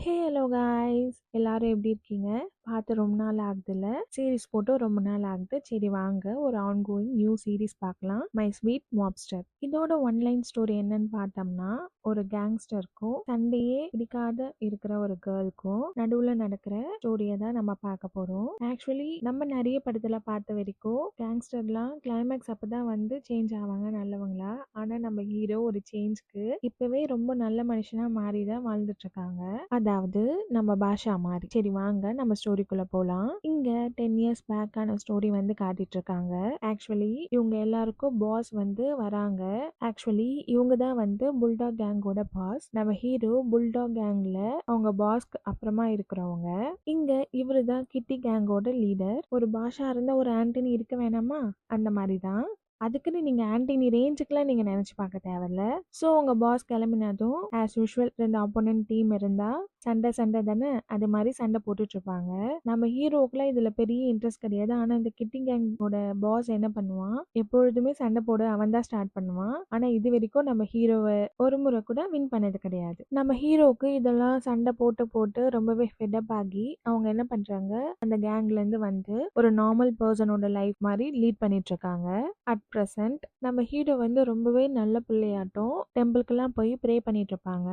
Hello guys, எல்லாரும் எப்படி இருக்கீங்க? பார்த்து ரொம்ப நாள் ஆகுதுல்ல. சீரிஸ் போட்டு ரொம்ப நாள் ஆகுது. சரி வாங்க ஒரு ஆன்கோயிங் நியூ சீரிஸ் பார்க்கலாம். My sweet mobster. இதோட ஒன்லைன் ஸ்டோரி என்னன்னு பார்த்தோம்னா, ஒரு கேங்ஸ்டருக்கும் சண்டையே பிடிக்காத இருக்கிற ஒரு கேர்ளுக்கும் நடுவுல நடக்கிற ஸ்டோரியை தான் நம்ம பார்க்க போறோம். ஆக்சுவலி நம்ம நிறைய படத்துல பார்த்த வரைக்கும் கேங்ஸ்டர்லாம் கிளைமேக்ஸ் அப்பதான் வந்து சேஞ்ச் ஆவாங்க நல்லவங்களா. ஆனா நம்ம ஹீரோ ஒரு சேஞ்ச்க்கு இப்பவே ரொம்ப நல்ல மனுஷனா மாறிதான் வாழ்ந்துட்டு இருக்காங்க. அதாவது நம்ம பாஷா மாதிரி. சரி வாங்க நம்ம ஸ்டோரிக்குள்ள போலாம். இங்க 10 இயர்ஸ் பேக்கான ஸ்டோரி வந்து காட்டிட்டு இருக்காங்க. ஆக்சுவலி இவங்க எல்லாருக்கும் பாஸ் வந்து வராங்க. ஆக்சுவலி இவங்க தான் வந்து புல்டாக் கேங்கோட பாஸ். நம்ம ஹீரோ புல்டாக் கேங்ல அவங்க பாஸ்க்கு அப்புறமா இருக்கிறவங்க. இங்க இவரு தான் கிட்டி கேங்கோட லீடர். ஒரு பாஷா இருந்தா ஒரு ஆண்டனி இருக்க வேணாமா, அந்த மாதிரி தான். அதுக்குன்னு நீங்க ஆண்டனி ரேஞ்சுக்குலாம் நீங்க நினைச்சு பார்க்க தேவையில்ல. ஸோ உங்க பாஸ் கிளம்பினதும் ஆஸ் யூஷுவல் 2 ஆப்போனன்ட் டீம் இருந்தா சண்டை தானே, அது மாதிரி சண்டை போட்டுட்டு இருப்பாங்க. நம்ம ஹீரோக்குலாம் இதுல பெரிய இன்ட்ரெஸ்ட் கிடையாது. ஆனா இந்த கிட்டி கேங்கோட பாஸ் என்ன பண்ணுவான், எப்பொழுதுமே சண்டை போட அவன் தான் ஸ்டார்ட் பண்ணுவான். ஆனா இது வரைக்கும் நம்ம ஹீரோவை ஒரு முறை கூட வின் பண்ணது கிடையாது. நம்ம ஹீரோக்கு இதெல்லாம் சண்டை போட்டு போட்டு ரொம்பவே ஃபெடப் ஆகி அவங்க என்ன பண்றாங்க, அந்த கேங்ல இருந்து வந்து ஒரு நார்மல் பர்சனோட லைஃப் மாதிரி லீட் பண்ணிட்டு இருக்காங்க. அட் ப்ரெசன்ட் நம்ம ஹீரோ வந்து ரொம்பவே நல்ல பிள்ளையாட்டம் டெம்பிள்க்கெல்லாம் போய் ப்ரே பண்ணிட்டு இருப்பாங்க.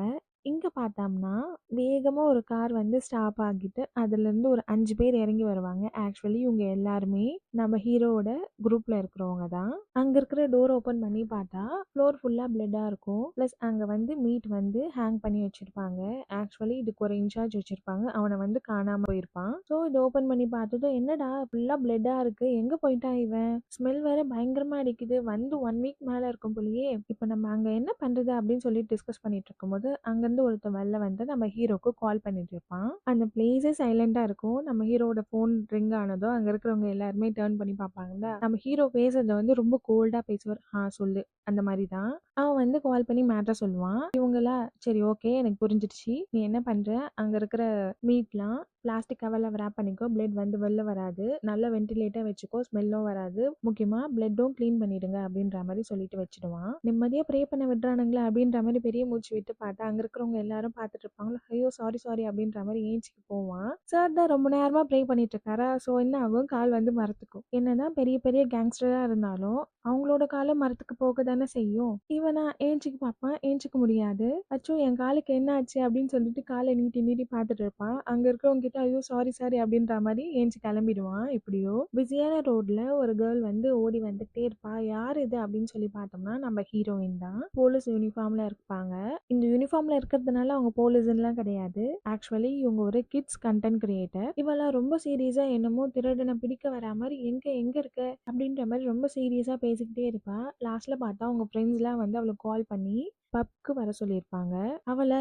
இங்க பார்த்தோம்னா வேகமா ஒரு கார் வந்து ஸ்டாப் ஆகிட்டு அதுல இருந்து ஒரு 5 பேர் இறங்கி வருவாங்க. ஆக்சுவலி இவங்க எல்லாருமே நம்ம ஹீரோவோட குரூப்ல இருக்கிறவங்க தான். அங்க இருக்கிற டோர் ஓபன் பண்ணி பார்த்தா ஃப்ளோர் ஃபுல்லா பிளட்டா இருக்கும். பிளஸ் அங்க வந்து மீட் வந்து ஹேங் பண்ணி வச்சிருப்பாங்க. ஆக்சுவலி இதுக்கு ஒரு இன்சார்ஜ் வச்சிருப்பாங்க, அவனை வந்து காணாம போயிருப்பான். ஸோ இதை ஓபன் பண்ணி பார்த்ததும் என்னடா ஃபுல்லா பிளட்டா இருக்கு, எங்க போயிட்டான் இவன், ஸ்மெல் வேற பயங்கரமா அடிக்குது, வந்து 1 வீக் மேல இருக்கும் போலயே, இப்போ நம்ம அங்க என்ன பண்றது அப்படின்னு சொல்லி டிஸ்கஸ் பண்ணிட்டு இருக்கும்போது அங்கிருந்து ஒருத்தன் வெளில வந்து நம்ம ஹீரோக்கு கால் பண்ணிட்டு இருப்பான். அந்த பிளேஸே சைலண்டா இருக்கும். நம்ம ஹீரோட போன் ரிங் ஆனதோ அங்க இருக்கிறவங்க எல்லாருமே டர்ன் பண்ணி பார்ப்பாங்கல்ல. நம்ம ஹீரோ பேசுறத வந்து ரொம்ப கோல்டா பேசுவார். சொல்லு, அந்த மாதிரி தான். அவன் வந்து கால் பண்ணி மேட்டர் சொல்லுவான். இவங்களா சரி ஓகே எனக்கு புரிஞ்சிடுச்சு, நீ என்ன பண்ற, அங்க இருக்கிற மீட்லாம் பிளாஸ்டிக் கவர்ல ரேப் பண்ணிக்கோ, பிளட் வந்து வெளில வராது, நல்ல வென்டிலேட்டா வச்சுக்கோ, ஸ்மெல்லும் வராது, முக்கியமா பிளட்டும் க்ளீன் பண்ணிடுங்க அப்படின்ற மாதிரி சொல்லிட்டு வச்சிடுவான். நிம்மதியா ப்ரே பண்ண விடுறானுங்களா அப்படின்ற மாதிரி பெரிய மூச்சு விட்டு பார்த்தா அங்க இருக்கிறவங்க எல்லாரும் பார்த்துட்டு இருப்பாங்களா. ஐயோ சாரி சாரி அப்படின்ற மாதிரி ஏஞ்சிக்கு போவான். சார் தான் ரொம்ப நேரமா ப்ரே பண்ணிட்டு இருக்காரா. ஸோ என்ன ஆகும், கால் வந்து மரத்துக்கும். என்னதான் பெரிய பெரிய கேங்ஸ்டரா இருந்தாலும் அவங்களோட காலம் மரத்துக்கு போக தானே செய்யும். இவனா ஏஞ்சிக்கு பார்ப்பான், ஏஞ்சிக்க முடியாது. அச்சோ என் காலுக்கு என்ன ஆச்சு அப்படின்னு சொல்லிட்டு காலை நீட்டி நீட்டி பார்த்துட்டு இருப்பான். அங்க இருக்கிறவங்க கிட்ட ஐயோ சாரி சாரி அப்படின்ற மாதிரி ஏஞ்சி கிளம்பிடுவான். எப்படியோ பிஸியான ரோட்ல ஒரு கேர்ள் வந்து ஓடி வந்துட்டே இருப்பா. யார் இது அப்படின்னு சொல்லி பார்த்தோம்னா நம்ம ஹீரோயின் தான். போலீஸ் யூனிஃபார்ம்ல இருப்பாங்க. இந்த யூனிஃபார்ம்ல இருக்கிறதுனால அவங்க போலீஸ்லாம் கிடையாது. ஆக்சுவலி இவங்க ஒரு கிட்ஸ் கண்டென்ட் கிரியேட்டர். இவெல்லாம் ரொம்ப சீரியஸா என்னமோ திருடனை பிடிக்க வரா மாதிரி எங்க எங்க இருக்க அப்படின்ற மாதிரி ரொம்ப சீரியஸா பேசிக்கிட்டே இருப்பா. லாஸ்ட்ல பார்த்தா அவங்க ஃப்ரெண்ட்ஸ்லாம் வந்து அவளுக்கு கால் பண்ணி பப்க்கு வர சொல்லியிருப்பாங்க. அவளை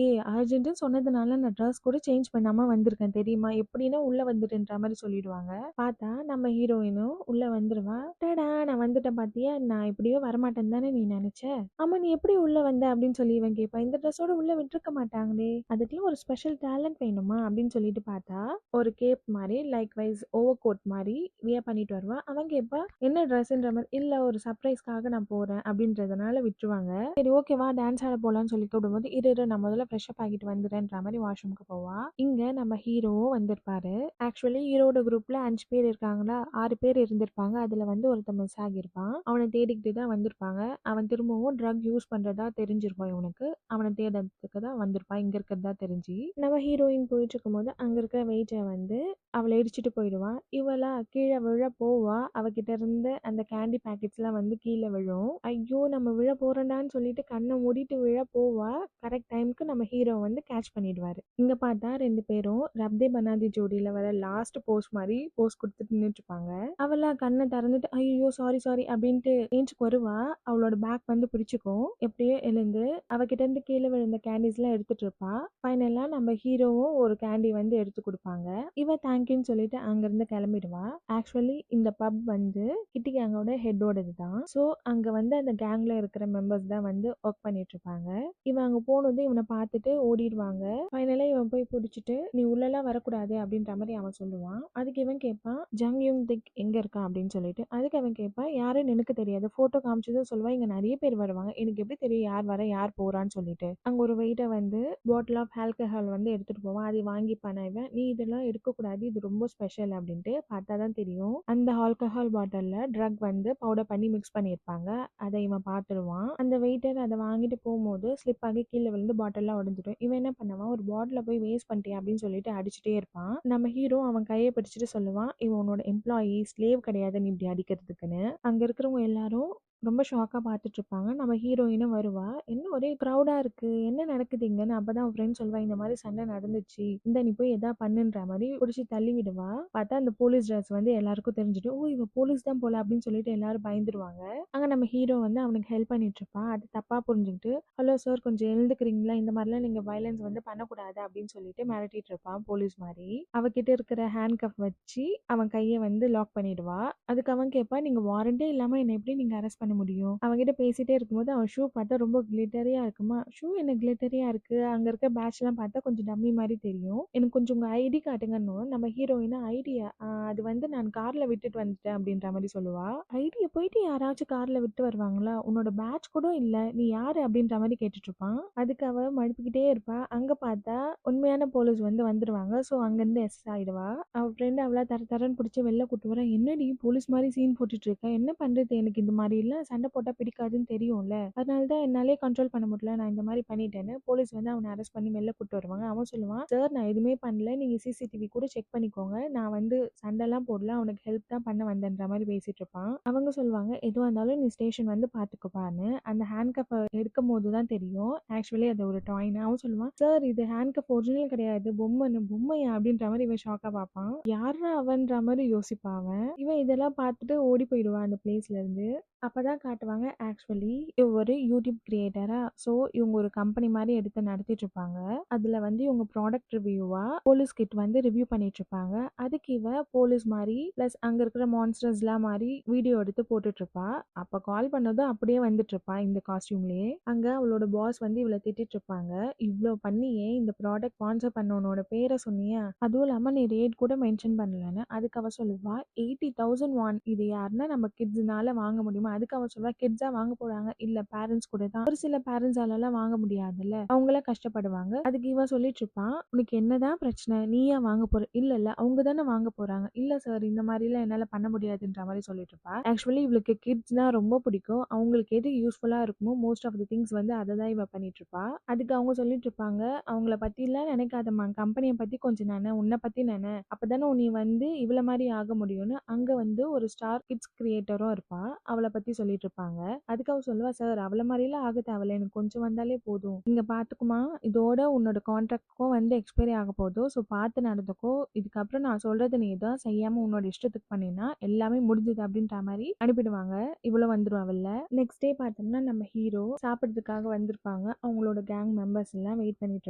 அர்ஜென்ட்னு சொன்னதுனால நான் ட்ரெஸ் கூட சேஞ்ச் பண்ணாம வந்திருக்கேன் தெரியுமா, எப்படின்னா உள்ள வந்துட்டுன்ற மாதிரி சொல்லிடுவாங்க. பார்த்தா நம்ம ஹீரோயினும் உள்ள வந்துருவா. டடா நான் வந்துட்டேன் பாத்தியா, நான் எப்படியோ வரமாட்டேன்னு தானே நீ நினைச்ச, ஆமா நீ எப்படி உள்ள வந்த அப்படின்னு சொல்லி இவன் கேட்பா. இந்த ட்ரெஸ்ஸோட உள்ள விட்டுருக்க மாட்டாங்களே, அதுக்கெல்லாம் ஒரு ஸ்பெஷல் டேலண்ட் வேணுமா அப்படின்னு சொல்லிட்டு பார்த்தா ஒரு கேப் மாதிரி லைக் வைஸ் ஓவர் கோட் மாதிரி வியர் பண்ணிட்டு வருவா. அவன் கேட்பா என்ன ட்ரெஸ்ன்ற மாதிரி. இல்ல ஒரு சர்ப்ரைஸ்க்காக நான் போறேன் அப்படின்றதுனால விட்டுருவாங்க. சரி ஓகேவா டான்ஸ் ஆட போலான்னு சொல்லி கூப்பிடும்போது இரு நான் முதல்ல ஃப்ரெஷ் அப் ஆகிட்டு வந்துடுறேன்ற மாதிரி வாஷ்ரூமுக்கு போவா. இங்க நம்ம ஹீரோவும் வந்திருப்பாரு. ஆக்சுவலி ஹீரோட குரூப்ல 5 பேர் இருக்காங்களா, 6 பேர் இருந்திருப்பாங்க. அதுல வந்து ஒருத்தன் மிஸ் ஆகியிருப்பான். அவனை தேடிக்கிட்டு தான் வந்திருப்பாங்க. அவன் திரும்பவும் ட்ரக் யூஸ் பண்றதா தெரிஞ்சிருக்கும் இவனுக்கு. அவனை தேடுறதுக்கு தான் வந்திருப்பான் இங்க இருக்கிறதா தெரிஞ்சு. நம்ம ஹீரோயின் போயிட்டு இருக்கும்போது அங்க இருக்கிற வெயிட்டை வந்து அவளை இடிச்சிட்டு போயிடுவான். இவளா கீழே விழ போவா. அவகிட்ட இருந்து அந்த கேண்டி பேக்கெட்ஸ்லாம் வந்து கீழே விழும். ஐயோ நம்ம விழ போறோம்டான்னு சொல்லிட்டு கண்ணை மூடிட்டு விழ போவா. கரெக்ட் டைமுக்கு நம்ம ஹீரோ வந்து கேட்ச் பண்ணிடுவாரு. இங்க பார்த்தா 2 பேரும் ரப்தே பனாதி ஜோடியில வர லாஸ்ட் போஸ் மாதிரி போஸ் கொடுத்துட்டு நின்றுட்டு இருப்பாங்க. அவளா கண்ணை திறந்துட்டு ஐயோ சாரி சாரி அப்படின்ட்டு ஏஞ்சுக்கு வருவா. அவளோட பேக் வந்து பிடிச்சிக்கும். எப்படியோ எழுந்து அவகிட்ட இருந்து கீழே விழுந்த கேண்டிஸ் எல்லாம் எடுத்துட்டு இருப்பா. ஃபைனலா நம்ம ஹீரோவும் ஒரு கேண்டி வந்து எடுத்து கொடுப்பாங்க. இவ தேங்க்யூன்னு சொல்லிட்டு அங்கிருந்து கிளம்பிடுவா. ஆக்சுவலி இந்த பப் வந்து கிட்டி கேங்கோட ஹெட்டோடது தான். ஸோ அங்க வந்து அந்த கேங்ல இருக்கிற மெம்பர்ஸ் தான் வந்து ஒர்க் பண்ணிட்டு இருப்பாங்க. இவன் அங்க போனதும் இவனை பார்த்துட்டு ஓடிடுவாங்க. ஃபைனலா இவன் போய் பிடிச்சிட்டு நீ உள்ளெல்லாம் வரக்கூடாது அப்படின்ற மாதிரி அவன் சொல்லுவான். அதுக்கு இவன் கேட்பான் ஜங் யுங் திக் எங்க இருக்கான் அப்படின்னு சொல்லிட்டு. அதுக்கு அவன் கேட்பான் யாருன்னு எனக்கு தெரியாது, போட்டோ காமிச்சதும் சொல்லுவா இங்க நிறைய பேர் வருவாங்க, எனக்கு எப்படி தெரியும் யார் வர யார் போறான்னு சொல்லிட்டு. அங்க ஒரு வெயிட்டர் வந்து பாட்டில் ஆஃப் ஆல்கஹால் வந்து எடுத்துட்டு போவான். அதை வாங்கிப்பான் இவன். நீ இதெல்லாம் எடுக்கக்கூடாது, இது ரொம்ப ஸ்பெஷல் அப்படின்ட்டு. பார்த்தா தான் தெரியும் அந்த ஆல்கஹால் பாட்டில்ல ட்ரக் வந்து பவுடர் பண்ணி மிக்ஸ் பண்ணியிருப்பாங்க. அதை இவன் பார்த்துருவான். அந்த வெயிட்டர் அதை வாங்கிட்டு போகும்போது ஸ்லிப் ஆகி கீழே விழுந்து பாட்டில்லாம் உடஞ்சிடும். இவன் என்ன பண்ணுவான், ஒரு பாட்டில போய் வேஸ்ட் பண்ணிட்டியா அப்படின்னு சொல்லிட்டு அடிச்சுட்டே இருப்பான். நம்ம ஹீரோ அவன் கையை பிடிச்சிட்டு சொல்லுவான், இவன் உன்னோட எம்ப்ளாயி, ஸ்லேவ் கிடையாது நீ இப்படி அடிக்கிறதுக்குன்னு. அங்க இருக்கிறவங்க எல்லாரும் ரொம்ப ஷாக்கா பார்த்துட்டு இருப்பாங்க. நம்ம ஹீரோயினும் வருவா. என்ன ஒரே க்ரௌடா இருக்கு, என்ன நடக்குது இங்கன்னு. அப்பதான் அவன் ஃப்ரெண்ட் சொல்வா, இந்த மாதிரி சண்டை நடந்துச்சு, இந்த நீ போய் எதா பண்ணுன்ற மாதிரி பிடிச்சி தள்ளி விடுவா. பார்த்தா அந்த போலீஸ் ட்ரெஸ் வந்து எல்லாருக்கும் தெரிஞ்சுட்டு, ஓ இவ போலீஸ் தான் போல அப்படின்னு சொல்லிட்டு எல்லாரும் பயந்துருவாங்க. அங்க நம்ம ஹீரோ வந்து அவனுக்கு ஹெல்ப் பண்ணிட்டு இருப்பான். அது தப்பா புரிஞ்சுக்கிட்டு, ஹலோ சார் கொஞ்சம் எழுந்துக்கிறீங்களா, இந்த மாதிரிலாம் நீங்க வயலன்ஸ் வந்து பண்ணக்கூடாது அப்படின்னு சொல்லிட்டு மிரட்டிட்டு இருப்பான் போலீஸ் மாதிரி. அவகிட்ட இருக்கிற ஹேண்ட் கப் வச்சு அவன் கையை வந்து லாக் பண்ணிடுவா. அதுக்கு அவன் கேட்பா, நீங்க வாரண்டே இல்லாம என்ன எப்படி நீங்க அரெஸ்ட் பண்ண முடியும். அவன்கிட்ட பேசிட்டே இருக்கும்போது அவன் ஷூ பார்த்தா ரொம்ப கிளிட்டரியா இருக்குமா. ஷூ என்ன கிளிட்டரியா இருக்கு, அங்க இருக்க பேட்ச் எல்லாம் பார்த்தா கொஞ்சம் டம்மி மாதிரி தெரியும், எனக்கு கொஞ்சம் உங்க ஐடி காட்டுங்கன்னு. நம்ம ஹீரோயினா ஐடியா, அது வந்து நான் கார்ல விட்டுட்டு வந்துட்டேன் அப்படின்ற மாதிரி சொல்லுவா. ஐடியா போயிட்டு யாராச்சும் கார்ல விட்டு வருவாங்களா, உன்னோட பேட்ச் கூட இல்ல, நீ யாரு அப்படின்ற மாதிரி கேட்டுட்டு இருப்பான். அதுக்கு அவ மழுப்பிக்கிட்டே இருப்பா. அங்க பார்த்தா உண்மையான போலீஸ் வந்து வந்துருவாங்க. ஸோ அங்கிருந்து எஸ் ஆயிடுவா. அவ ஃப்ரெண்ட் அவளா தர தரன்னு பிடிச்சி வெளில கூட்டு வர, என்னடி போலீஸ் மாதிரி சீன் போட்டுட்டு இருக்க, என்ன பண்றது, எனக்கு இந்த மாதிரி எல்லாம் சண்டை போட்டா பிடிக்காதுன்னு தெரியும்ல, அதனால தான் என்னாலே கண்ட்ரோல் பண்ண முடியல, நான் இந்த மாதிரி பண்ணிட்டேன்னு. போலீஸ் வந்து அவனை அரெஸ்ட் பண்ணி வெளில கூட்டு வருவாங்க. அவன் சொல்லுவான், சார் நான் எதுவுமே பண்ணல, நீங்க சிசிடிவி கூட செக் பண்ணிக்கோங்க, நான் வந்து சண்டைலாம் போடல, அவனுக்கு ஹெல்ப் தான் பண்ண வந்தேன்ற மாதிரி பேசிட்டு இருப்பான். அவங்க சொல்லுவாங்க, எதுவாக இருந்தாலும் நீ ஸ்டேஷன் வந்து பாத்துக்கோப்பான்னு. அந்த ஹேண்ட் கப் எடுக்கும் போது தான் தெரியும் ஆக்சுவலி அது ஒரு டாய்னு. அவன் சொல்லுவான், சார் இது ஹேண்ட் கப் ஒரிஜினல் கிடையாது, பொம்மையா அப்படின்ற மாதிரி இவன் ஷாக்கா பார்ப்பான். யாரா அவன்ற மாதிரி யோசிப்பான் அவன். இவன் இதெல்லாம் பார்த்துட்டு ஓடி போயிடுவான் அந்த பிளேஸ்ல இருந்து. அப்பதான் காட்டுவாங்க ஆக்சுவலி இவ ஒரு யூடியூப் கிரியேட்டரா. ஸோ இவங்க ஒரு கம்பெனி மாதிரி எடுத்து நடத்திட்டு இருப்பாங்க. அதுல வந்து இவங்க ப்ராடக்ட் ரிவ்யூவா போலீஸ் கிட் வந்து ரிவ்யூ பண்ணிட்டு இருப்பாங்க. அதுக்கு இவ போலீஸ் மாதிரி பிளஸ் அங்க இருக்கிற மான்ஸ்டர்ஸ்லாம் மாதிரி வீடியோ எடுத்து போட்டுட்டு இருப்பா. அப்ப கால் பண்ணதும் அப்படியே வந்துட்டு இருப்பா இந்த காஸ்டியூம்லயே. அங்க அவளோட பாஸ் வந்து இவளை திட்டிட்டு இருப்பாங்க, இவ்வளோ பண்ணியே இந்த ப்ராடக்ட் ஸ்பான்சர் பண்ணவனோட பேரை சொன்னியா, அதுவும் இல்லாம நீ ரேட் கூட மென்ஷன் பண்ணலன்னு. அதுக்கு அவ சொல்லுவா, 80,000 இது யாருன்னா நம்ம கிட்ஸ்னால வாங்க முடியுமா. அதுக்கு அவ சொல்வா, கிட்ஸா வாங்க போறாங்க, இல்ல பேரண்ட்ஸ் கூட தான், ஒரு சில பேரண்ட்ஸால வாங்க முடியாதுல்ல, அவங்களாம் கஷ்டப்படுவாங்க. அதுக்கு இவ சொல்லிட்டு இருப்பான், உனக்கு என்னதான் பிரச்சனை, நீயா வாங்க போற, இல்ல இல்ல அவங்க தானே வாங்க போறாங்க, இல்ல சார் இந்த மாதிரி எல்லாம் என்னால பண்ண முடியாதுன்ற மாதிரி சொல்லிட்டு இருப்பா. ஆக்சுவலி இவளுக்கு கிட்ஸ்னா ரொம்ப பிடிக்கும், அவங்களுக்கு எது யூஸ்ஃபுல்லா இருக்குமோ மோஸ்ட் ஆஃப் தி திங்ஸ் வந்து அதை தான் இவ பண்ணிட்டு இருப்பா. அதுக்கு அவங்க சொல்லிட்டு இருப்பாங்க, அவங்கள பத்தி எல்லாம் நினைக்காதம்மா, கம்பெனியை பத்தி கொஞ்சம் நானே உன்னை பத்தி நானே, அப்பதானே நீ வந்து இவ்வளவு மாதிரி ஆக முடியும்னு. அங்க வந்து ஒரு ஸ்டார் கிட்ஸ் கிரியேட்டரும் இருப்பா, அவளை பத்தி சொல்லிட்டு இருப்பாங்க. அதுக்கு அவ சொல்லுவா, சார் அவள மாதிரிலாம் ஆக தேவையில்ல, எனக்கு கொஞ்சம் வந்தாலே போதும், இங்க பாத்துக்குமா, இதோட உன்னோட கான்ட்ராக்ட்க்கும் வந்து எக்ஸ்பைரி ஆக போதும், ஸோ பார்த்து நடந்துக்கோ, இதுக்கப்புறம் நான் சொல்றது நீ தான் செய்யாம உன்னோட இஷ்டத்துக்கு பண்ணினா எல்லாமே முடிஞ்சது அப்படின்ற மாதிரி அனுப்பிடுவாங்க. இவ்வளவு வந்துருவாங்கல்ல. நெக்ஸ்ட் டே பார்த்தோம்னா நம்ம ஹீரோ சாப்பிட்றதுக்காக வந்திருப்பாங்க. அவங்களோட கேங் மெம்பர்ஸ் எல்லாம் வெயிட் பண்ணிட்டு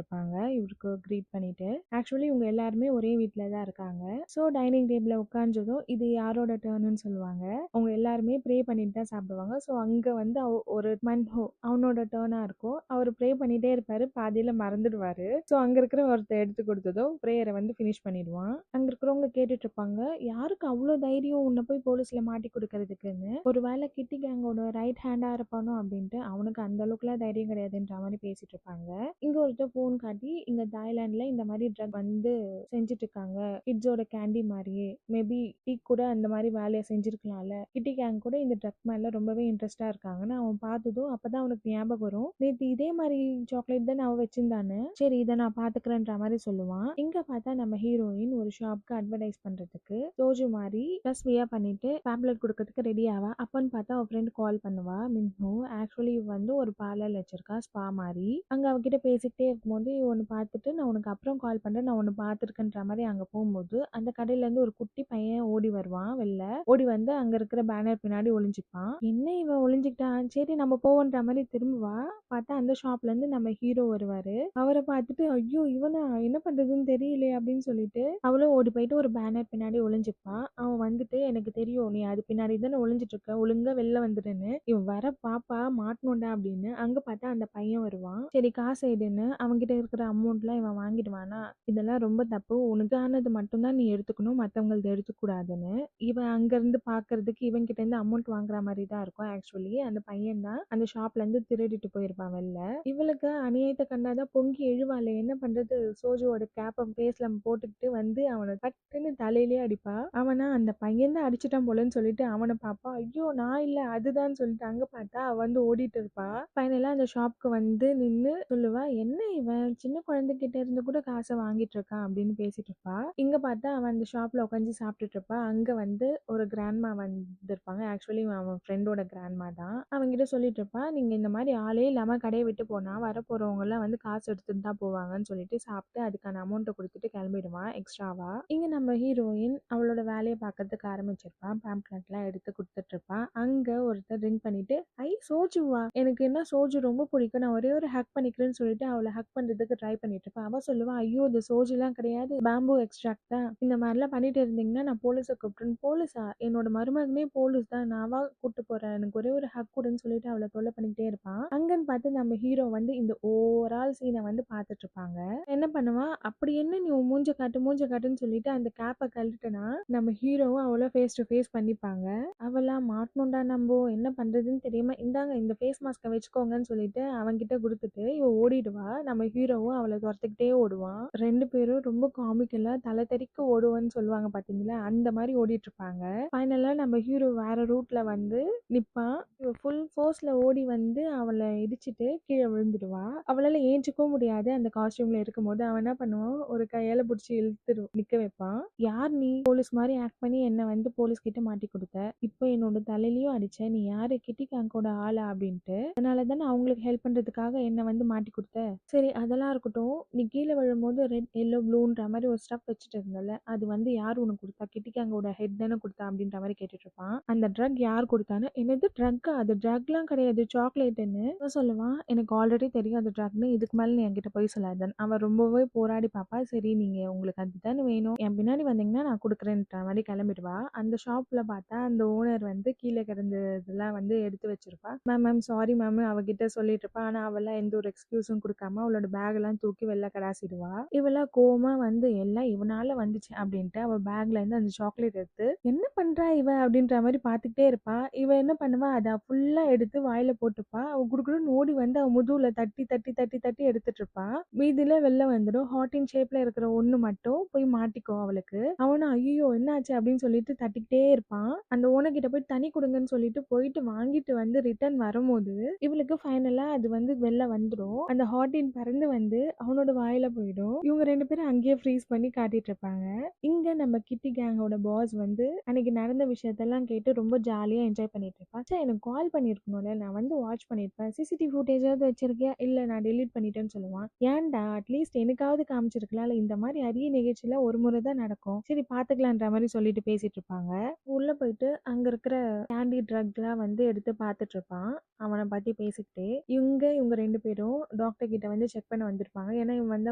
இருப்பாங்க இவருக்கு க்ரீட் பண்ணிட்டு. ஆக்சுவலி இவங்க எல்லாருமே ஒரே வீட்டில தான் இருக்காங்க. ஸோ டைனிங் டேபிள்ல உட்காந்துடும் இது யாரோட டர்னுன்னு சொல்லுவாங்க. அவங்க எல்லாருமே ப்ரே பண்ணிட்டு தான் சாப்பிடுவாங்க. ஸோ அங்க வந்து ஒரு மன்ஹோ அவனோட டர்னா இருக்கும். அவர் ப்ரே பண்ணிட்டே இருப்பாரு, பாதியில மறந்துடுவாரு. ஸோ அங்க இருக்கிற ஒருத்தர் எடுத்து கொடுத்ததும் ப்ரேயரை வந்து ஃபினிஷ் பண்ணிடுவான். அங்க இருக்கிறவங்க கேட்டுட்டு இருப்பாங்க, யாருக்கு அவ்வளோ தைரியம் உன்னை போய் போலீஸ்ல மாட்டி கொடுக்கறதுக்குன்னு. ஒருவேளை கிட்டி கேங்கோட ரைட் ஹேண்டா இருப்பானோ அப்படின்ட்டு. அவனுக்கு அந்த அளவுக்குலாம் தைரியம் கிடையாதுன்ற மாதிரி பேசிட்டு இருப்பாங்க. இங்க ஒருத்தர் போன் காட்டி, இங்க தாய்லாந்துல இந்த மாதிரி ட்ரக் வந்து செஞ்சுட்டு இருக்காங்க, கிட்ஸோட கேண்டி மாதிரியே, மேபி டீ கூட அந்த மாதிரி வேலையை செஞ்சிருக்கலாம்ல, கிட்டி கேங் கூட இந்த ட்ரக் மேல ரொம்பவே இன்ட்ரெஸ்டா இருக்காங்கன்னு அவன் பார்த்ததும் அப்பதான் அவனுக்கு ஞாபகம் வரும், நேத்து இதே மாதிரி சாக்லேட் தான் அவன் வச்சிருந்தானு, சரி இதை நான் பாத்துக்கிறேன்ற மாதிரி சொல்லுவான். இங்க பார்த்தா நம்ம ஹீரோயின் ஒரு ஷாப்க்கு அட்வர்டைஸ் பண்றதுக்கு சோஜு மாதிரி ப்ளஸ் வியா பண்ணிட்டு டேப்லெட் கொடுக்கறதுக்கு ரெடி ஆவா. அப்பன்னு பார்த்தா அவ ஃப்ரெண்ட் கால் பண்ணுவா, மின்ஹோ. ஆக்சுவலி வந்து ஒரு பார்லர் வச்சிருக்கா, ஸ்பா மாதிரி. அங்க அவகிட்ட பேசிக்கிட்டே இருக்கும்போது ஒன்னு பார்த்துட்டு, நான் உனக்கு அப்புறம் கால் பண்றேன், நான் ஒன்னு பார்த்துருக்கேன்ற மாதிரி அங்க போகும்போது அந்த கடையில இருந்து ஒரு குட்டி பையன் ஓடி வருவான். வெளில ஓடி வந்து அங்க இருக்கிற பேனர் பின்னாடி ஒளிஞ்சுப்பான். என்ன இவன் ஒளிஞ்சுக்கிட்டான், சரி நம்ம போவோன்ற மாதிரி திரும்புவா. பார்த்தா அந்த ஷாப்ல இருந்து நம்ம ஹீரோ வருவாரு. அவரை பார்த்துட்டு, ஐயோ இவனா, என்ன பண்றதுன்னு தெரியலையே அப்படின்னு சொல்லிட்டு அவளும் ஓடி போயிட்டு ஒரு பேனர் பின்னாடி ஒளிஞ்சுப்பான். அவன் வந்துட்டு, எனக்கு தெரியும் நீ அது பின்னாடி தானே ஒளிஞ்சிட்டு இருக்க, ஒழுங்கா வெளில வந்துடுன்னு. இவன் வர பாப்பா மாட்டணும்டா அப்படின்னு. அங்க பார்த்தா அந்த பையன் வருவான். சரி காசு எடுன்னு அவன்கிட்ட இருக்கிற அமௌண்ட்லாம் இவன் வாங்கிடுவானா. இதெல்லாம் ரொம்ப தப்பு, உனக்கானது மட்டும்தான் நீ எடுத்துக்கணும், மத்தவங்களது எடுத்துக்கூடாதுன்னு. இவன் அங்க இருந்து பாக்குறதுக்கு இவன் கிட்ட இருந்து அமௌண்ட் வாங்குற மாதிரி தான் இருக்கும். ஆக்சுவலி அந்த பையன் தான் அந்த ஷாப்ல இருந்து திருடிட்டு போயிருப்பான் வெளில. இவளுக்கு அநியாயத்தை கண்டாதான் பொங்கி எழுவாள். என்ன பண்றது, சோஜுவோட கேப்பை ஃபேஸ்ல போட்டுக்கிட்டு வந்து அவனை பட்டுன்னு தலையிலேயே அடிப்பா. அவனா அந்த பையன் தான் அடிச்சிட்டான் போலன்னு சொல்லிட்டு அவனை பாப்பா. ஐயோ நான் இல்ல அதுதான் சொல்லிட்டு அங்க பார்த்தா அவ வந்து ஓடிட்டு இருப்பா. ஃபைனலா அந்த ஷாப்க்கு வந்து நின்னு சொல்லுவா, என்ன இவன் சின்ன குழந்தைகிட்ட இருந்து கூட காசை வாங்கிட்டு இருக்கான் அப்படின்னு பேசிட்டு இருப்பா. இங்க பார்த்தா அவன் அந்த ஷாப்ல உட்காந்து சாப்பிட்டுட்டு இருப்பா. அங்க வந்து ஒரு கிராண்ட்மா வந்திருப்பாங்க. ஆக்சுவலி அவன் ஃப்ரெண்டோட கிராண்ட்மா தான். அவங்கிட்ட சொல்லிட்டு இருப்பா, நீங்க இந்த மாதிரி ஆளே இல்லாம கடையை விட்டு போனா வரப்போறவங்க எல்லாம் வந்து காசு எடுத்துட்டு தான் போவாங்கன்னு சொல்லிட்டு சாப்பிட்டு அதுக்கான அமௌண்ட்டை கொடுத்துட்டு கிளம்பிடுவான் எக்ஸ்ட்ராவா. இங்க நம்ம ஹீரோயின் அவளோட வேலையை பார்க்கறதுக்கு ஆரம்பிச்சிருப்பான். பேம்ப்ளெட்லாம் எடுத்து கொடுத்துட்டு இருப்பான். அங்க ஒருத்தர் ட்ரிங்க் பண்ணிட்டு, ஐ சோஜுவா, எனக்கு என்ன சோஜு ரொம்ப பிடிக்கும், நான் ஒரே ஒரு ஹக் பண்ணிக்கிறேன்னு சொல்லிட்டு அவளை ஹக் பண்றதுக்கு ட்ரை பண்ணிட்டு இருப்பா. அவ சொல்லுவா, ஐயோ இது சோஜுலாம் கிடையாது, பேம்பு எக்ஸ்ட்ராக்ட் தான், இந்த மாதிரிலாம் பண்ணிட்டு இருந்தீங்கன்னா நான் போலீஸை கூப்பிட்டுருன்னு. போலீஸா, என்னோட மருமகனே போலீஸ் தான், நான்வா கூப்பிட்டு போறேன், எனக்கு ஒரே ஒரு ஹக் கொடுன்னு சொல்லிட்டு அவளை தொல்லை பண்ணிக்கிட்டே இருப்பான். அங்கன்னு பார்த்து நம்ம ஹீரோ வந்து இந்த ஓவரால் சீனை வந்து பார்த்துட்டு இருப்பாங்க. என்ன பண்ணுவான், அப்படி என்ன நீ உன் மூஞ்ச காட்டு மூஞ்ச காட்டுன்னு சொல்லிட்டு அந்த கேப்பை கழட்டுனா நம்ம ஹீரோவும் அவளை ஃபேஸ் டு ஃபேஸ் பண்ணிப்பாங்க. அவளாம் மாட்டணும்டா, நம்ம என்ன பண்றதுன்னு தெரியாம இந்தாங்க இந்த ஃபேஸ் மாஸ்கை வச்சுக்கோங்கன்னு சொல்லிட்டு அவன்கிட்ட கொடுத்துட்டு இவ ஓடிடுவா. நம்ம ஹீரோவும் அவளை துரத்துக்கிட்டே ஓடுவான். ரெண்டு பேரும் ரொம்ப காமிக்கலா தலை தெறிக்க ஓடுவான்னு சொல்லுவாங்க பாத்தீங்களா, அந்த மாதிரி ஓடிட்டு இருப்பாங்க. ஃபைனலா நம்ம ஹீரோ வேற ரூட்ல வந்து நிப்பான். இவ ஃபுல் ஃபோர்ஸ்ல ஓடி வந்து அவளை இடிச்சிட்டு கீழே விழுந்துடுவா. அவளால ஏஞ்சிக்கவும் முடியாது அந்த காஸ்டியூம்ல இருக்கும்போது. அவன் என்ன பண்ணுவான், ஒரு கையால பிடிச்சி இழுத்து நிக்க வைப்பான். யார் நீ, போலீஸ் மாதிரி ஆக்ட் பண்ணி என்ன வந்து போலீஸ் கிட்ட மாட்டி கொடுத்த, இப்போ என்னோட தலையிலயும் அடிச்ச, நீ யாரு, கிட்டி கேங்கோட ஆளா அப்படின்ட்டு. அதனால தானே அவங்களுக்கு ஹெல்ப் பண்றதுக்காக என்ன வந்து மாட்டி கொடுத்த. சரி அதெல்லாம் இருக்கட்டும், நீ கீழே விழும்போது ரெட் எல்லோ ப்ளூன்ற மாதிரி ஒரு ஸ்டப் வச்சுட்டு இருந்தல, அது வந்து யார் உனக்கு கொடுத்தா, கிட்டி கேங்கோட ஹெட் தானே கொடுத்தா அப்படின்ற மாதிரி கேட்டுட்டு இருப்பான். அந்த ட்ரக் யார் கொடுத்தான்னு. என்னது ட்ரக்கா, அது ட்ரக்லாம் கிடையாது சாக்லேட்டுன்னு சொல்லுவான். எனக்கு ஆல்ரெடி தெரியும் அது ட்ரக்னு, இதுக்கு மேலே நீ என்கிட்ட போய் சொல்லாதன். அவன் ரொம்பவே போராடி பாப்பா. சரி நீங்க உங்களுக்கு அதுதானே வேணும், என் பின்னாடி வந்தீங்கன்னா நான் கொடுக்குறேன்ற மாதிரி கிளம்பிடுவா. அந்த ஷாப்ல பார்த்தா அந்த ஓனர் வந்து கீழே கிடந்ததெல்லாம் வந்து எடுத்து வச்சிருப்பா. மேம் மேம் சாரி மேம் அவகிட்ட சொல்லிட்டு இருப்பா. ஆனா அவள எந்த ஒரு எக்ஸ்கியூஸும் கொடுக்காம அவளோட பேக் எல்லாம் தூக்கி வெளில கடாசிடுவா. இவளா கோவமா வந்து எல்லாம் இவனால வந்துச்சு அப்படின்ட்டு அவ பேக்ல இருந்து அந்த சாக்லேட் எடுத்து என்ன பண்றா இவ அப்படின்ற மாதிரி பாத்துக்கிட்டே இருப்பா. இவ என்ன பண்ணுவா, அதை ஃபுல்லா எடுத்து வாயில போட்டுப்பா. அவ குடுக்குடுன்னு ஓடி வந்து அவ முதுகுல தட்டி தட்டி தட்டி தட்டி எடுத்துட்டு இருப்பா. மீதில வெளில வந்துடும். ஹார்டின் ஷேப்ல இருக்கிற ஒண்ணு மட்டும் போய் மாட்டிக்கும் அவளுக்கு. அவனும் ஐயோ என்னாச்சு அப்படின்னு சொல்லிட்டு தட்டிக்கிட்டே இருப்பான். அந்த ஓனர் கிட்ட போய் தண்ணி கொடுங்கன்னு சொல்லிட்டு போயிட்டு வாங்கிட்டு வந்து ரிட்டர்ன் வரும்போது இவளுக்கு ஃபைனலா அது வந்து வெளில வந்துடும். அந்த ஹார்டின் பறந்து வந்து அவனோட வாயில போயிடும். இவங்க ரெண்டு பேரும் அங்கேயே ஃப்ரீஸ் பண்ணி காட்டிட்டு இருப்பாங்க. இங்க நம்ம கிட்டி கேங்கோட பாஸ் வந்து அன்னைக்கு நடந்த விஷயத்தெல்லாம் கேட்டு ரொம்ப ஜாலியா என்ஜாய் பண்ணிட்டு இருப்பா. சே எனக்கு கால் பண்ணிருக்கணும்ல, நான் வந்து வாட்ச் பண்ணிருப்பேன், சிசிடிவி ஃபுட்டேஜாவது வச்சிருக்கியா, இல்ல நான் டெலீட் பண்ணிட்டேன்னு சொல்லுவான். ஏன்டா அட்லீஸ்ட் எனக்காவது காமிச்சிருக்கலாம், இந்த மாதிரி அரிய நிகழ்ச்சியில ஒரு முறை தான் நடக்கும், சரி பாத்துக்கலான்ற மாதிரி சொல்லிட்டு பேசிட்டு இருப்பாங்க. உள்ள போயிட்டு அங்க இருக்கிற கேண்டி ட்ரக்லாம் வந்து எடுத்து பார்த்துட்டு இருப்பான். அவனை பத்தி பேசிக்கிட்டே இவங்க ரெண்டு பேரும் டாக்டர் கிட்ட வந்து செக் பண்ண வந்திருப்பாங்க. ஏன்னா இவன் வந்து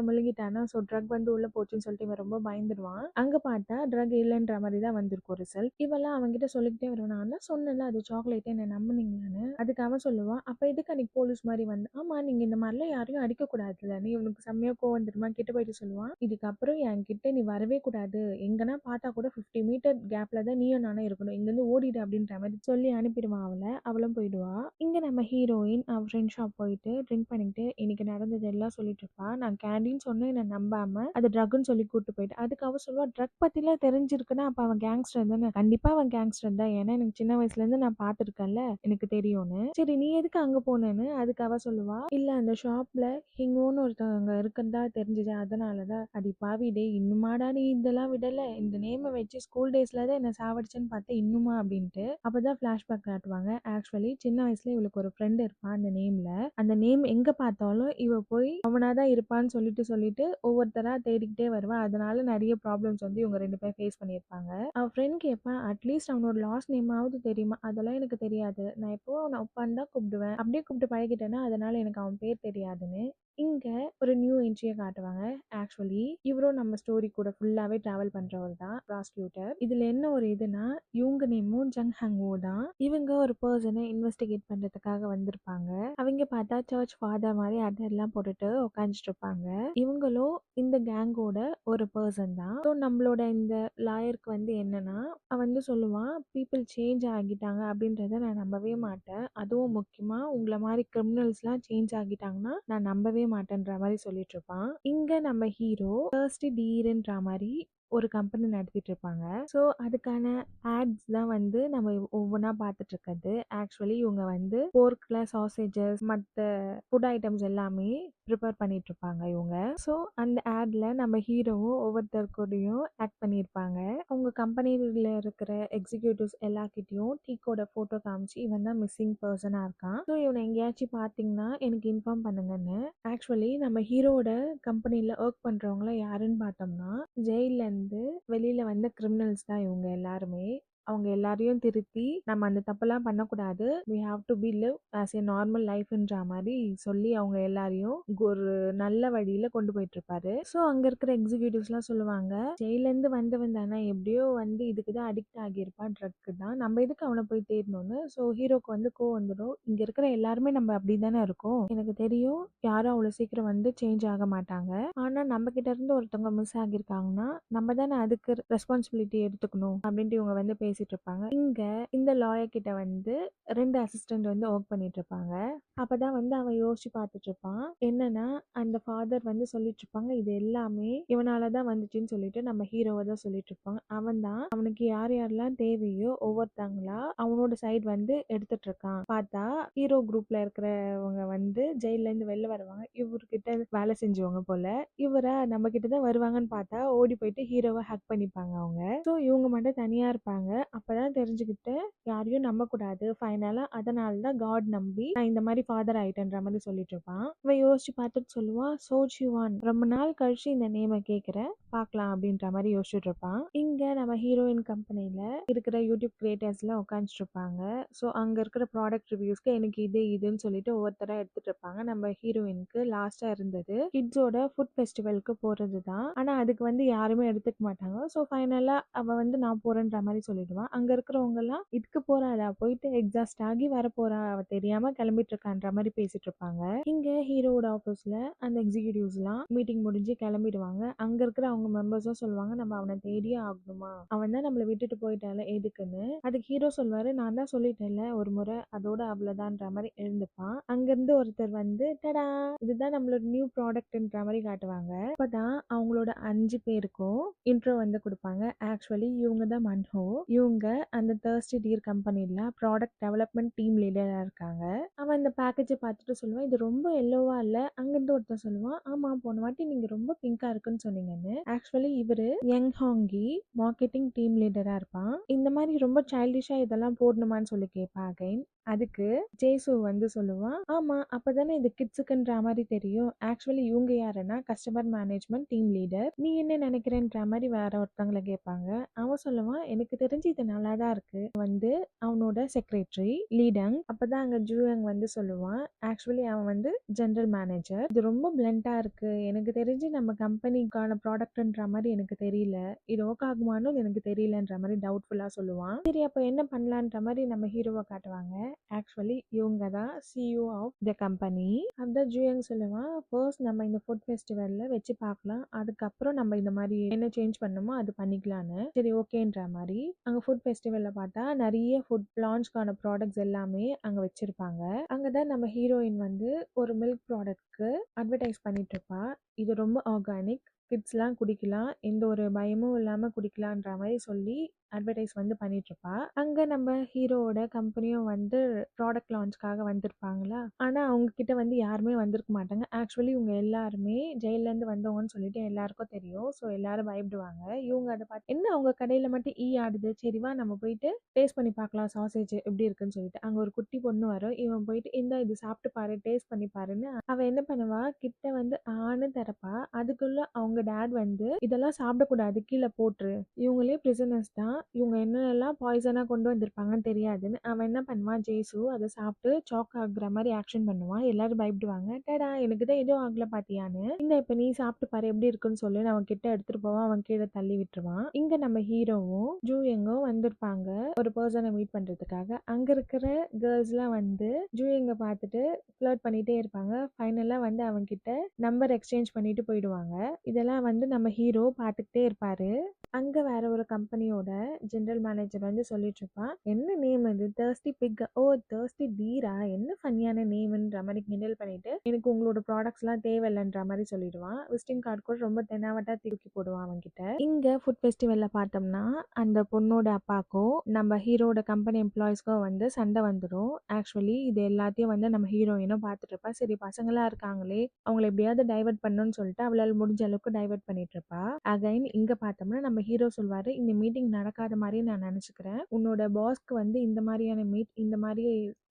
முழுங்கிட்டானா, ஸோ ட்ரக் வந்து உள்ள போச்சுன்னு சொல்லிட்டு இவன் ரொம்ப பயந்துடுவான். அங்க பார்த்தா ட்ரக் இல்லைன்ற மாதிரி தான் வந்திருக்கும் ரிசல்ட். இவெல்லாம் அவன்கிட்ட சொல்லிக்கிட்டே வருவான், நான் தான் சொன்னேன்ல அது சாக்லேட், என்ன நம்புனீங்களான்னு. அதுக்கு அவன் சொல்லுவான், அப்ப எதுக்கு அன்னைக்கு போலீஸ் மாதிரி வந்து, ஆமா நீங்க இந்த மாதிரிலாம் யாரையும் அடிக்க கூடாதுல்ல, நீ இவனுக்கு செம்மையா கோவம் வந்துருமா, கிட்ட போயிட்டு சொல்லுவான், இதுக்கப்புறம் என்கிட்ட நீ வரவே கூடாது, எங்கன்னா பார்த்தா கூட 50 மீட்டர் கேப்ல தான் நீயும் நானும் இருக்கணும், இங்கிருந்து ஓடிடு அப்படின்ற மாதிரி சொல்லி அனுப்பிடுவான் அவளை. அவளும் போயிடுவா. இங்க நம்ம ஹீரோயின் அவ ஃப்ரெண்ட் ஷாப் போயிட்டு ட்ரிங்க் பண்ணிட்டு இன்னைக்கு நடந்தது எல்லாம் சொல்லிட்டு இருப்பா. நான் கேண்டின்னு சொன்னேன் என்ன நம்பாம அது ட்ரக்னு சொல்லி கூட்டு போயிட்டு. அதுக்கு அவ சொல்லுவா, ட்ரக் பத்திலாம் தெரிஞ்சிருக்குன்னா அப்ப அவன் கேங்ஸ்டர் தானே. கண்டிப்பா அவன் கேங்ஸ்டர் தான், ஏன்னா எனக்கு சின்ன வயசுல இருந்து நான் பார்த்திருக்கேன்ல, எனக்கு தெரியும்னு. சரி நீ எதுக்கு அங்க போனேன்னு அதுக்கு அவ சொல்லுவா, இல்ல அந்த ஷாப்ல ஹிங்கோன்னு ஒருத்தவங்க இருக்குன்னு தெரிஞ்சது, அதனாலதான். அடி பாவி டே, இன்னுமாடா நீ இதெல்லாம் விடல, இந்த நேமை வச்சு ஸ்கூல் டேஸ்ல தான் என்ன சாவடிச்சேன்னு பார்த்தேன் இன்னுமா அப்படின்ட்டு. அப்பதான் பிளாஷ்பேக் காட்டுவாங்க. ஆக்சுவலி சின்ன வயசுல இவளுக்கு ஒரு ஃப்ரெண்ட் இருப்பான் அந்த நேம்ல. அந்த நேம் எங்க பார்த்தாலும் இவ போய் அவனாதான் இருப்பான்னு சொல்லிட்டு சொல்லிட்டு ஒவ்வொருத்தரா தேடிக்கிட்டே வருவா. அதனால நிறைய ப்ராப்ளம்ஸ் வந்து இவங்க ரெண்டு பேரும் ஃபேஸ் பண்ணியிருப்பாங்க. அவ ஃப்ரெண்ட் கேட்பா, அட்லீஸ்ட் அவனோட லாஸ்ட் நேமாவது தெரியுமா, அதெல்லாம் எனக்கு தெரியாது, நான் எப்போ நான் உப்பான்னு தான் கூப்பிடுவேன், அப்படியே கூப்பிட்டு பழகிட்டேன்னா அதனால எனக்கு அவன் பேர் தெரியாதுன்னு. இங்க ஒரு நியூ என்ட்ரியை காட்டுவாங்க. ஆக்சுவலி இவரும் நம்ம ஸ்டோரி கூட ஃபுல்லாவே டிராவல் பண்றவர் தான் ப்ராசிக்யூட்டர். இதுல என்ன ஒரு இதுனா இவங்க நேமும் ஜங் ஹங்வோ தான். இவங்க ஒரு பர்சனை இன்வெஸ்டிகேட் பண்றதுக்காக வந்திருப்பாங்க. அவங்க பார்த்தா சர்ச் ஃபாதர் மாதிரி அட்டெல்லாம் போட்டுட்டு உட்காந்துட்டு இருப்பாங்க. இவங்களும் இந்த கேங்கோட ஒரு பர்சன் தான். ஸோ நம்மளோட இந்த லாயருக்கு வந்து என்னன்னா அவன் வந்து சொல்லுவான், பீப்புள் சேஞ்ச் ஆகிட்டாங்க அப்படின்றத நான் நம்பவே மாட்டேன். அதுவும் முக்கியமா உங்களை மாதிரி கிரிமினல்ஸ்லாம் சேஞ்ச் ஆகிட்டாங்கன்னா நான் நம்பவே மாட்டேன்ற மாதிரி சொல்லிட்டு இருப்பான். இங்க நம்ம ஹீரோ தர்ஸ்டி டீர்ன்ற மாதிரி ஒரு கம்பெனி நடத்திட்டு இருப்பாங்க. ஸோ அதுக்கான ஆட்ஸ் தான் வந்து நம்ம ஒவ்வொன்றா பார்த்துட்டு இருக்கிறது. ஆக்சுவலி இவங்க வந்து போர்க்ல சாசேஜஸ் மற்ற ஃபுட் ஐட்டம்ஸ் எல்லாமே ப்ரிப்பேர் பண்ணிட்டு இருப்பாங்க இவங்க. ஸோ அந்த ஆட்ல நம்ம ஹீரோவும் ஒவ்வொருத்தர் கூடயும் ஆக்ட் பண்ணியிருப்பாங்க. அவங்க கம்பெனியில் இருக்கிற எக்ஸிக்யூட்டிவ்ஸ் எல்லார்கிட்டயும் டீக்கோட ஃபோட்டோ காமிச்சு இவன் தான் மிஸ்ஸிங் பர்சனாக இருக்கான். ஸோ இவனை எங்கேயாச்சும் பார்த்தீங்கன்னா எனக்கு இன்ஃபார்ம் பண்ணுங்கன்னு. ஆக்சுவலி நம்ம ஹீரோட கம்பெனியில் ஒர்க் பண்ணுறவங்கள யாருன்னு பார்த்தோம்னா ஜெயிலேருந்து வெளியில் வந்த கிரிமினல்ஸ் தான் இவங்க எல்லாருமே. அவங்க எல்லாரையும் திருத்தி நம்ம அந்த தப்பெல்லாம் பண்ணக்கூடாது, we have to be live as a normal லைஃப்ன்ற மாதிரி சொல்லி அவங்க எல்லாரையும் ஒரு நல்ல வழியில கொண்டு போயிட்டு இருப்பாரு. ஸோ அங்க இருக்கிற எக்ஸிக்யூட்டிவ்ஸ்லாம் சொல்லுவாங்க, ஜெயிலேருந்து வந்தவன் தானே, எப்படியோ வந்து இதுக்கு தான் அடிக்ட் ஆகியிருப்பான், ட்ரக்கு தான், நம்ம எதுக்கு அவனை போய் தேடணும்னு. ஸோ ஹீரோக்கு வந்து கோவம் வந்துடும், இங்க இருக்கிற எல்லாருமே நம்ம அப்படி தானே இருக்கோம், எனக்கு தெரியும் யாரும் அவ்வளோ சீக்கிரம் வந்து சேஞ்ச் ஆக மாட்டாங்க, ஆனா நம்ம கிட்ட இருந்து ஒருத்தவங்க மிஸ் ஆகியிருக்காங்கன்னா நம்ம தானே அதுக்கு ரெஸ்பான்சிபிலிட்டி எடுத்துக்கணும் அப்படின்ட்டு இவங்க வந்து பேசிட்டு இருப்பாங்க. இங்க இந்த லாயர் கிட்ட வந்து 2 அசிஸ்டன்ட் வந்து ஒர்க் பண்ணிட்டு இருப்பாங்க. அப்பதான் வந்து அவன் யோசிச்சு பார்த்துட்டு இருப்பான். என்னன்னா அந்த ஃபாதர் வந்து சொல்லிட்டு இருப்பாங்க, இது எல்லாமே இவனாலதான் வந்துச்சுன்னு சொல்லிட்டு நம்ம ஹீரோவை தான் சொல்லிட்டு இருப்பாங்க. அவன் தான் அவனுக்கு யார் யாரெல்லாம் தேவையோ ஒவ்வொருத்தங்களா அவனோட சைடு வந்து எடுத்துட்டு இருக்கான். பார்த்தா ஹீரோ குரூப்ல இருக்கிறவங்க வந்து ஜெயில இருந்து வெளில வருவாங்க, இவர்கிட்ட வேலை செஞ்சவங்க போல. இவரை நம்ம கிட்ட தான் வருவாங்கன்னு பார்த்தா ஓடி போயிட்டு ஹீரோவை ஹக் பண்ணிப்பாங்க அவங்க. ஸோ இவங்க மட்டும் தனியா இருப்பாங்க. அப்பதான் தெரிஞ்சுக்கிட்டு யாரையும் நம்ப கூடாது ஃபைனலா, அதனால தான் காட் நம்பி நான் இந்த மாதிரி ஃபாதர் ஆயிட்டேன்ற மாதிரி சொல்லிட்டு இருப்பான். இவன் யோசிச்சு பார்த்துட்டு சொல்லுவான், சோஜிவான், ரொம்ப நாள் கழிச்சு இந்த நேமை கேட்கிறேன், பார்க்கலாம் அப்படின்ற மாதிரி யோசிச்சுட்டு இருப்பான். இங்க நம்ம ஹீரோயின் கம்பெனில இருக்கிற யூடியூப் கிரியேட்டர்ஸ்லாம் உட்காந்துட்டு இருப்பாங்க. ஸோ அங்க இருக்கிற ப்ராடக்ட் ரிவ்யூஸ்க்கு எனக்கு இது இதுன்னு சொல்லிட்டு ஒவ்வொருத்தரா எடுத்துட்டு இருப்பாங்க. நம்ம ஹீரோயினுக்கு லாஸ்டா இருந்தது கிட்ஸோட ஃபுட் ஃபெஸ்டிவலுக்கு போறது தான். ஆனா அதுக்கு வந்து யாருமே எடுத்துக்க மாட்டாங்க. ஸோ ஃபைனலா அவ வந்து நான் போறேன்ற மாதிரி சொல்லிடுவான். அங்க இருக்கிறவங்க எல்லாம் இதுக்கு போறாளா, போயிட்டு எக்ஸாஸ்ட் ஆகி வர போறா, அவ தெரியாம கிளம்பிட்டு இருக்கான்ற மாதிரி பேசிட்டு இருப்பாங்க. இங்க ஹீரோவோட ஆஃபீஸ்ல அந்த எக்ஸிக்யூட்டிவ்ஸ் எல்லாம் மீட்டிங் முடிஞ்சு கிளம்பிடுவாங்க. அங்க இருக்கிற அவங்க மெம்பர்ஸும் சொல்லுவாங்க, நம்ம அவனை தேடியே ஆகணுமா, அவன் தான் நம்மளை விட்டுட்டு போயிட்டால எதுக்குன்னு. அதுக்கு ஹீரோ சொல்வாரு, நான் தான் சொல்லிட்டேன்ல ஒரு முறை, அதோட அவ்வளவுதான்ற மாதிரி எழுந்துப்பான். அங்கிருந்து ஒருத்தர் வந்து டடா, இதுதான் நம்மளோட நியூ ப்ராடக்ட்ன்ற மாதிரி காட்டுவாங்க. அப்பதான் அவங்களோட 5 பேருக்கும் இன்ட்ரோ வந்து கொடுப்பாங்க. ஆக்சுவலி இவங்க தான் மன்ஹோ. இவங்க அந்த தர்ஸ்டி டீர் கம்பெனில ப்ராடக்ட் டெவலப்மெண்ட் டீம் லீடரா இருக்காங்க. அவன் இந்த பேக்கேஜை பார்த்துட்டு சொல்லுவான், இது ரொம்ப எல்லோவா இல்ல. அங்கிருந்து ஒருத்தர் சொல்லுவான், ஆமா போன வாட்டி நீங்க ரொம்ப பிங்கா இருக்குன்னு சொன்னீங்கன்னு. ஆக்சுவலி இவரு யங் ஹாங்கி மார்க்கெட்டிங் டீம் லீடரா இருப்பான். இந்த மாதிரி ரொம்ப சைல்டிஷா இதெல்லாம் போடணுமான்னு சொல்லி கேட்பா அகைன். அதுக்கு ஜேசு வந்து சொல்லுவான், ஆமா அப்பதானே இது கிட்ஸுக்குன்ற மாதிரி தெரியும், ஆக்சுவலி இவங்க யாருன்னா கஸ்டமர் மேனேஜ்மெண்ட் டீம் லீடர், நீ என்ன நினைக்கிறேன்ற மாதிரி வேற ஒருத்தவங்களை கேட்பாங்க. அவன் சொல்லுவான், எனக்கு தெரிஞ்சு இது நல்லா தான் இருக்கு, வந்து அவனோட செக்ரட்டரி லீடங். அப்பதான் அங்க ஜூயங் வந்து சொல்லுவான், ஆக்சுவலி அவன் வந்து ஜெனரல் மேனேஜர், இது ரொம்ப பிளண்டா இருக்கு, எனக்கு தெரிஞ்சு நம்ம கம்பெனிக்கான ப்ராடக்ட்ன்ற மாதிரி எனக்கு தெரியல, இது ஒர்க் ஆகுமான்னு எனக்கு தெரியலன்ற மாதிரி டவுட்ஃபுல்லா சொல்லுவான். சரி அப்ப என்ன பண்ணலான்ற மாதிரி நம்ம ஹீரோவை காட்டுவாங்க. ஆக்சுவலி இவங்க தான் சிஇஓ ஆஃப் த கம்பெனி. அந்த ஜூயங் சொல்லுவான், ஃபர்ஸ்ட் நம்ம இந்த ஃபுட் ஃபெஸ்டிவல்ல வச்சு பார்க்கலாம், அதுக்கப்புறம் நம்ம இந்த மாதிரி என்ன சேஞ்ச் பண்ணுமோ அது பண்ணிக்கலான்னு. சரி ஓகேன்ற மாதிரி அங்க ஃபுட் ஃபெஸ்டிவல்ல பார்த்தா நிறைய ஃபுட் லான்ச்க்கான ப்ராடக்ட்ஸ் எல்லாமே அங்க வச்சிருப்பாங்க. அங்கதான் நம்ம ஹீரோயின் வந்து ஒரு மில்க் ப்ராடக்ட்க்கு அட்வர்டைஸ் பண்ணிட்டு இருப்பா. இது ரொம்ப ஆர்கானிக், கிட்ஸ்லாம் குடிக்கலாம், எந்த ஒரு பயமும் இல்லாம குடிக்கலான்ற மாதிரி சொல்லி அட்வர்டைஸ் வந்து பண்ணிட்டு இருப்பா. அங்க நம்ம ஹீரோவோட கம்பெனியும் வந்து ப்ராடக்ட் லான்ச்காக வந்திருப்பாங்களா, ஆனா அவங்க கிட்ட வந்து யாருமே வந்திருக்க மாட்டாங்க. ஆக்சுவலி இவங்க எல்லாருமே ஜெயில இருந்து வந்தவங்கன்னு சொல்லிட்டு எல்லாருக்கும் தெரியும். ஸோ எல்லாரும் பயப்படுவாங்க. இவங்க அதை பார்த்து, என்ன அவங்க கடையில மட்டும் ஈ ஆடுது, சரி வா நம்ம போயிட்டு டேஸ்ட் பண்ணி பார்க்கலாம் சாசேஜ் எப்படி இருக்குன்னு சொல்லிட்டு. அங்க ஒரு குட்டி பொண்ணு வரும். இவன் போயிட்டு இந்த இது சாப்பிட்டு பாரு, டேஸ்ட் பண்ணி பாருன்னு அவ என்ன பண்ணுவா, கிட்ட வந்து ஆணு திறப்பா. அதுக்குள்ள அவங்க உங்க டாட் வந்து இதெல்லாம் சாப்பிடக்கூடாது, கீழே போட்டுரு. இவங்களே பிரிசனர்ஸ் தான். இவங்க என்னென்னலாம் பாய்சனா கொண்டு வந்திருப்பாங்கன்னு தெரியாதுன்னு அவன் என்ன பண்ணுவான், ஜேசு அதை சாப்பிட்டு சாக் ஆகுற மாதிரி ஆக்ஷன் பண்ணுவான். எல்லாரும் பயப்படுவாங்க. டேடா எனக்கு தான் எதுவும் ஆகல பாத்தியான்னு. இந்த இப்ப நீ சாப்பிட்டு பாரு எப்படி இருக்குன்னு சொல்லி அவன் கிட்ட எடுத்துட்டு போவான். அவன் கீழே தள்ளி விட்டுருவான். இங்க நம்ம ஹீரோவும் ஜூயங்கும் வந்திருப்பாங்க ஒரு பர்சனை மீட் பண்றதுக்காக. அங்க இருக்கிற கேர்ள்ஸ் எல்லாம் வந்து ஜூயங்க பார்த்துட்டு ஃபிளர்ட் பண்ணிட்டே இருப்பாங்க. ஃபைனலா வந்து அவங்க கிட்ட நம்பர் எக்ஸ்சேஞ்ச் பண்ணிட்டு போயிடுவாங்க. இதெல்லாம் வந்து நம்ம ஹீரோ பார்த்துக்கிட்டே இருப்பாரு. அங்க வேற ஒரு கம்பெனியோட ஜெனரல் மேனேஜர் வந்து சொல்லிட்டு இருப்பான், என்ன நேம் இது, தர்ஸ்டி பிக், ஓ தர்ஸ்டி டீரா, என்ன ஃபன்னியான நேம்ன்ற மாதிரி கிண்டல் பண்ணிட்டு எனக்கு உங்களோட ப்ராடக்ட்ஸ் எல்லாம் தேவையில்லைன்ற மாதிரி சொல்லிடுவான். விசிட்டிங் கார்டு கூட ரொம்ப தெனாவட்டா தூக்கி போடுவான் அவன் கிட்ட. இங்க ஃபுட் ஃபெஸ்டிவல்ல பார்த்தோம்னா அந்த பொண்ணோட அப்பாக்கும் நம்ம ஹீரோட கம்பெனி எம்ப்ளாயிஸ்க்கும் வந்து சண்டை வந்துடும். ஆக்சுவலி இது எல்லாத்தையும் வந்து நம்ம ஹீரோயினும் பார்த்துட்டு இருப்பா. சரி பசங்களா இருக்காங்களே அவங்கள எப்படியாவது டைவர்ட் பண்ணணும்னு சொல்லிட்டு அவளால் முடிஞ்ச அளவுக்கு டைவர்ட் பண்ணிட்டு இருப்பா. அகைன் இங்க பார்த்தோம்னா நம்ம ஹீரோ சொல்வாரு, இந்த மீட்டிங் நடக்காத மாதிரி நான் நினைச்சுக்கிறேன். உன்னோட பாஸ்க்கு வந்து இந்த மாதிரியான மீட் இந்த மாதிரி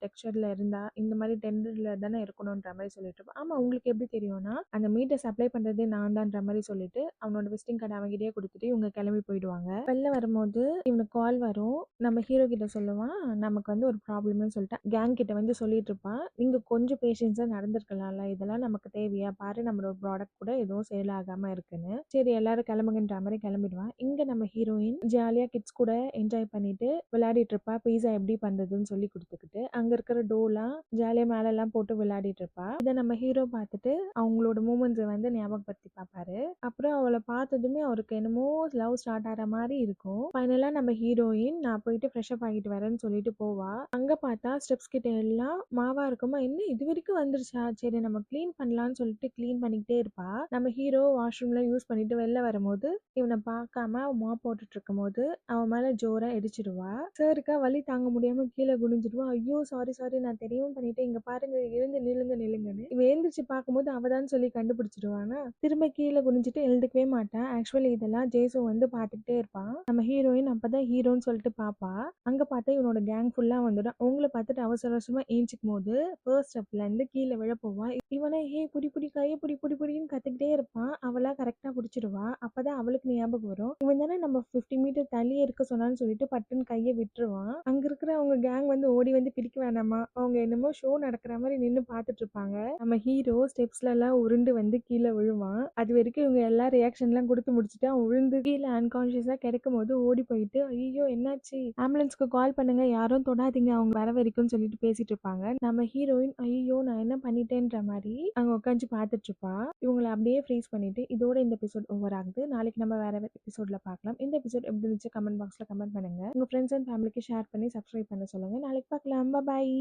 டெக்ஸ்சர்ல இருந்தா இந்த மாதிரி டெண்டர்ல தானே இருக்கணும்ன்ற மாதிரி சொல்லிட்டு இருப்பா. ஆமா உங்களுக்கு எப்படி தெரியும்னா அந்த மீட்டை சப்ளை பண்றதே நான் தான்ற மாதிரி சொல்லிட்டு அவனோட விசிட்டிங் கார்டு அவங்கிட்டே கொடுத்துட்டு இவங்க கிளம்பி போயிடுவாங்க. வெளில வரும்போது இவனுக்கு கால் வரும். நம்ம ஹீரோ கிட்ட சொல்லுவான், நமக்கு வந்து ஒரு ப்ராப்ளம்னு சொல்லிட்டு கேங் கிட்ட வந்து சொல்லிட்டு இருப்பான், நீங்க கொஞ்சம் பேஷன்ஸா நடந்திருக்கலாம்ல, இதெல்லாம் நமக்கு தேவையா, பாரு நம்மளோட ப்ராடக்ட் கூட எதுவும் சேல் ஆகாம இருக்குன்னு. சரி எல்லாரும் கிளம்புங்கன்ற மாதிரி கிளம்பிடுவான். இங்க நம்ம ஹீரோயின் ஜாலியா கிட்ஸ் கூட என்ஜாய் பண்ணிட்டு விளையாடிட்டு இருப்பா. பீஸா எப்படி பண்றதுன்னு சொல்லி கொடுத்துக்கிட்டு அங்க இருக்கிற டோலாம் ஜாலியா மேல எல்லாம் போட்டு விளையாடிட்டு இருப்பா. இதை நம்ம ஹீரோ பார்த்துட்டு அவங்களோட மூமெண்ட்ஸ் வந்து ஞாபகப்படுத்தி பார்ப்பாரு. அப்புறம் அவளை பார்த்ததுமே அவருக்கு என்னமோ லவ் ஸ்டார்ட் ஆகிற மாதிரி இருக்கும். ஃபைனலா நம்ம ஹீரோயின் நான் போயிட்டு ஃப்ரெஷ் அப் ஆகிட்டு வரேன்னு சொல்லிட்டு போவா. அங்க பார்த்தா ஸ்டெப்ஸ் கிட்ட எல்லாம் மாவா இருக்குமா, என்ன இது வரைக்கும் வந்துருச்சா, சரி நம்ம கிளீன் பண்ணலாம்னு சொல்லிட்டு கிளீன் பண்ணிக்கிட்டே இருப்பா. நம்ம ஹீரோ வாஷ்ரூம்ல யூஸ் பண்ணிட்டு வெளில வரும்போது இவனை பார்க்காம மாப் போட்டுட்டு இருக்கும் போது அவன் மேல ஜோரா இடிச்சிடுவா. சருக்கா வலி தாங்க முடியாம கீழே குனிஞ்சிடுவா. ஐயோ சாரி சாரி நான் தெரியாம பண்ணிட்டேன், இங்க பாருங்க எழுந்து நில்லுங்க நில்லுங்கன்னு. இவன் எழுந்திரிச்சு பார்க்கும்போது அவதான் சொல்லி கண்டுபிடிச்சிடுவானா. திரும்ப கீழே குனிஞ்சிட்டு எழுந்துக்கவே மாட்டான். ஆக்சுவலி இதெல்லாம் ஜேசு வந்து பார்த்துக்கிட்டே இருப்பான். நம்ம ஹீரோயின் அப்பதான் ஹீரோன்னு சொல்லிட்டு பாப்பா. அங்க பார்த்தா இவனோட கேங் ஃபுல்லா வந்துடும். அவங்கள பார்த்துட்டு அவசர அவசரமா ஏஞ்சிக்கும் போது ஃபர்ஸ்ட் ஸ்டெப்ல இருந்து கீழே விழ போவான். இவனை ஹே புடி புடி கையை புடி புடி புடின்னு கத்துக்கிட்டே இருப்பான். அவளா கரெக்டா புடிச்சிடுவா. அப்பதான் அவளுக்கு ஞாபகம் வரும், இவன் தானே நம்ம 50 மீட்டர் தள்ளியே இருக்க சொன்னான்னு சொல்லிட்டு பட்டுன்னு கையை விட்டுருவான். அங்க இருக்கிற அவங்க கேங் வந்து ஓடி வந்து பிடிக்க வேணாமா, அவங்க என்னமோ ஷோ நடக்கிற மாதிரி நின்று பார்த்துட்டு இருப்பாங்க. நம்ம ஹீரோ ஸ்டெப்ஸ்ல எல்லாம் உருண்டு வந்து கீழே விழுவான். அது வரைக்கும் இவங்க எல்லா ரியாக்ஷன் எல்லாம் கொடுத்து முடிச்சுட்டு அவன் விழுந்து கீழே அன்கான்சியஸா கிடைக்கும் போது ஓடி போயிட்டு ஐயோ என்னாச்சு, ஆம்புலன்ஸ்க்கு கால் பண்ணுங்க, யாரும் தொடாதீங்க அவங்க வர வரைக்கும் சொல்லிட்டு பேசிட்டு இருப்பாங்க. நம்ம ஹீரோயின் ஐயோ நான் என்ன பண்ணிட்டேன்ற மாதிரி அங்க உட்காந்து பார்த்துட்டு இருப்பா. இவங்களை அப்படியே ஃப்ரீஸ் பண்ணிட்டு இதோட இந்த எபிசோட் ஓவர் ஆகுது. நாளைக்கு நம்ம வேற எபிசோட்ல பார்க்கலாம். இந்த எபிசோட் எப்படி இருந்துச்சு கமெண்ட் பாக்ஸ்ல கமெண்ட் பண்ணுங்க. உங்க ஃப்ரெண்ட்ஸ் அண்ட் ஃபேமிலிக்கு ஷேர் பண்ணி சப்ஸ்கிரைப் பண்ண சொல்லுங்க. நாளைக்கு பார்க்கலாம். பாய்.